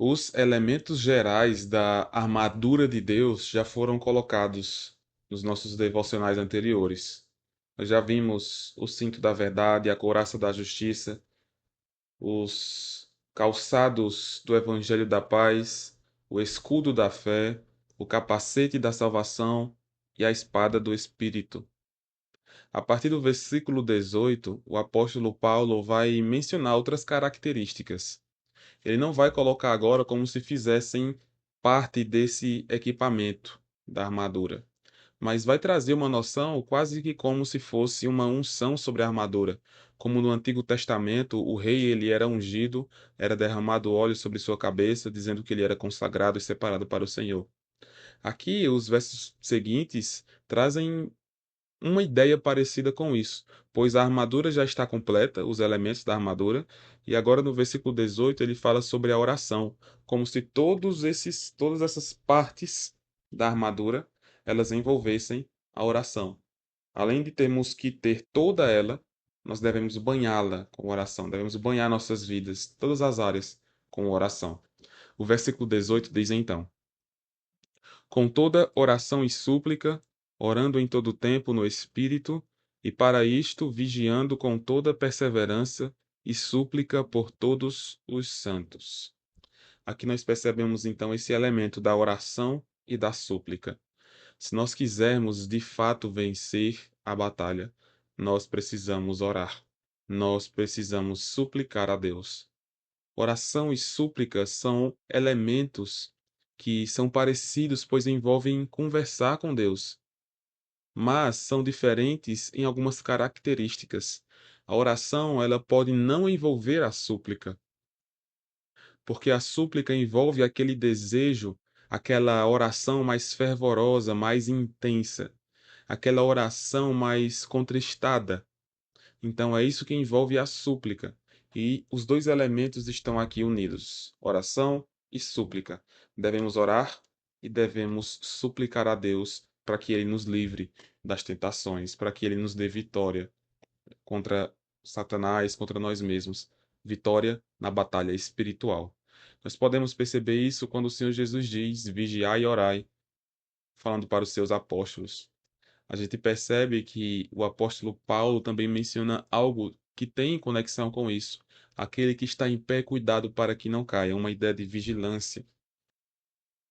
Os elementos gerais da armadura de Deus já foram colocados nos nossos devocionais anteriores. Nós já vimos o cinto da verdade, a couraça da justiça, os calçados do evangelho da paz, o escudo da fé, o capacete da salvação e a espada do Espírito. A partir do versículo 18, o apóstolo Paulo vai mencionar outras características. Ele não vai colocar agora como se fizessem parte desse equipamento da armadura, mas vai trazer uma noção quase que como se fosse uma unção sobre a armadura. Como no Antigo Testamento, o rei ele era ungido, era derramado óleo sobre sua cabeça, dizendo que ele era consagrado e separado para o Senhor. Aqui, os versos seguintes trazem uma ideia parecida com isso, pois a armadura já está completa, os elementos da armadura, e agora no versículo 18 ele fala sobre a oração, como se todas essas partes da armadura, elas envolvessem a oração. Além de termos que ter toda ela, nós devemos banhá-la com oração, devemos banhar nossas vidas, todas as áreas, com oração. O versículo 18 diz então: com toda oração e súplica, orando em todo tempo no Espírito, e para isto vigiando com toda perseverança e súplica por todos os santos. Aqui nós percebemos então esse elemento da oração e da súplica. Se nós quisermos de fato vencer a batalha, nós precisamos orar. Nós precisamos suplicar a Deus. Oração e súplica são elementos que são parecidos, pois envolvem conversar com Deus, mas são diferentes em algumas características. A oração, ela pode não envolver a súplica, porque a súplica envolve aquele desejo, aquela oração mais fervorosa, mais intensa, aquela oração mais contristada. Então é isso que envolve a súplica. E os dois elementos estão aqui unidos: oração e súplica. Devemos orar e devemos suplicar a Deus para que Ele nos livre das tentações, para que Ele nos dê vitória contra Satanás, contra nós mesmos. Vitória na batalha espiritual. Nós podemos perceber isso quando o Senhor Jesus diz: vigiai e orai, falando para os seus apóstolos. A gente percebe que o apóstolo Paulo também menciona algo que tem conexão com isso. Aquele que está em pé, cuidado para que não caia, uma ideia de vigilância.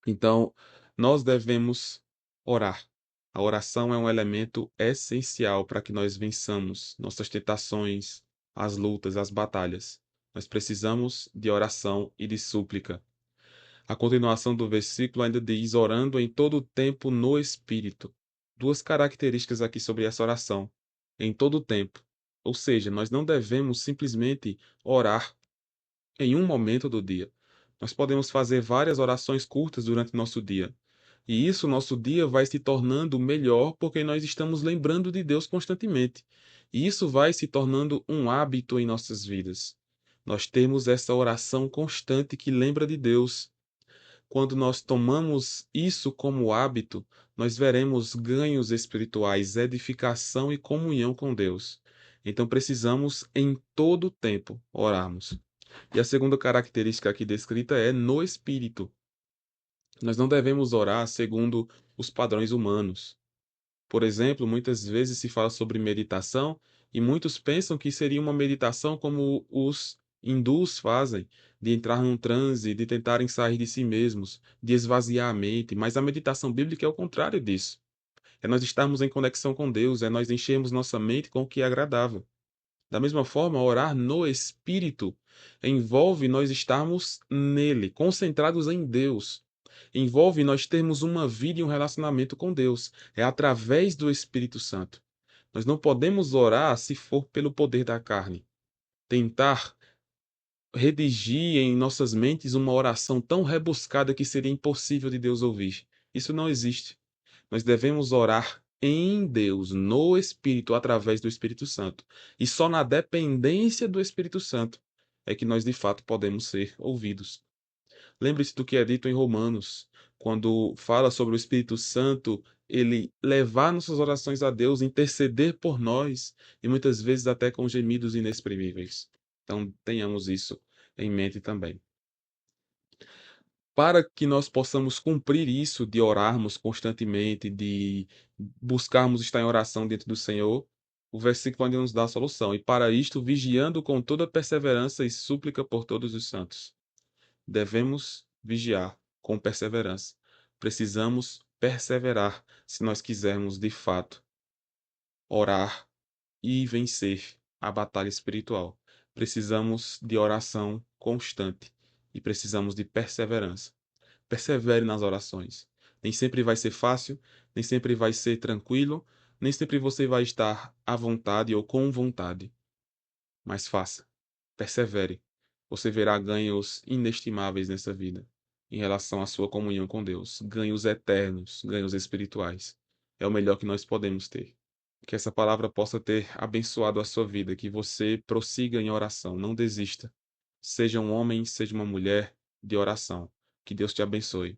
Então, nós devemos orar. A oração é um elemento essencial para que nós vençamos nossas tentações, as lutas, as batalhas. Nós precisamos de oração e de súplica. A continuação do versículo ainda diz: orando em todo o tempo no Espírito. Duas características aqui sobre essa oração: em todo o tempo. Ou seja, nós não devemos simplesmente orar em um momento do dia. Nós podemos fazer várias orações curtas durante o nosso dia. E isso, nosso dia vai se tornando melhor porque nós estamos lembrando de Deus constantemente. E isso vai se tornando um hábito em nossas vidas. Nós temos essa oração constante que lembra de Deus. Quando nós tomamos isso como hábito, nós veremos ganhos espirituais, edificação e comunhão com Deus. Então precisamos em todo o tempo orarmos. E a segunda característica aqui descrita é no espírito. Nós não devemos orar segundo os padrões humanos. Por exemplo, muitas vezes se fala sobre meditação e muitos pensam que seria uma meditação como os hindus fazem, de entrar num transe, de tentarem sair de si mesmos, de esvaziar a mente, mas a meditação bíblica é o contrário disso. É nós estarmos em conexão com Deus, é nós enchermos nossa mente com o que é agradável. Da mesma forma, orar no Espírito envolve nós estarmos nele, concentrados em Deus. Envolve nós termos uma vida e um relacionamento com Deus. É através do Espírito Santo. Nós não podemos orar se for pelo poder da carne. Tentar redigir em nossas mentes uma oração tão rebuscada que seria impossível de Deus ouvir. Isso não existe. Nós devemos orar em Deus, no Espírito, através do Espírito Santo. E só na dependência do Espírito Santo é que nós de fato podemos ser ouvidos. Lembre-se do que é dito em Romanos, quando fala sobre o Espírito Santo, ele levar nossas orações a Deus, interceder por nós, e muitas vezes até com gemidos inexprimíveis. Então, tenhamos isso em mente também. Para que nós possamos cumprir isso de orarmos constantemente, de buscarmos estar em oração diante do Senhor, o versículo ainda nos dá a solução. E para isto, vigiando com toda perseverança e súplica por todos os santos. Devemos vigiar com perseverança. Precisamos perseverar se nós quisermos, de fato, orar e vencer a batalha espiritual. Precisamos de oração constante e precisamos de perseverança. Persevere nas orações. Nem sempre vai ser fácil, nem sempre vai ser tranquilo, nem sempre você vai estar à vontade ou com vontade, mas faça. Persevere. Você verá ganhos inestimáveis nessa vida em relação à sua comunhão com Deus, ganhos eternos, ganhos espirituais. É o melhor que nós podemos ter. Que essa palavra possa ter abençoado a sua vida, que você prossiga em oração, não desista. Seja um homem, seja uma mulher de oração. Que Deus te abençoe.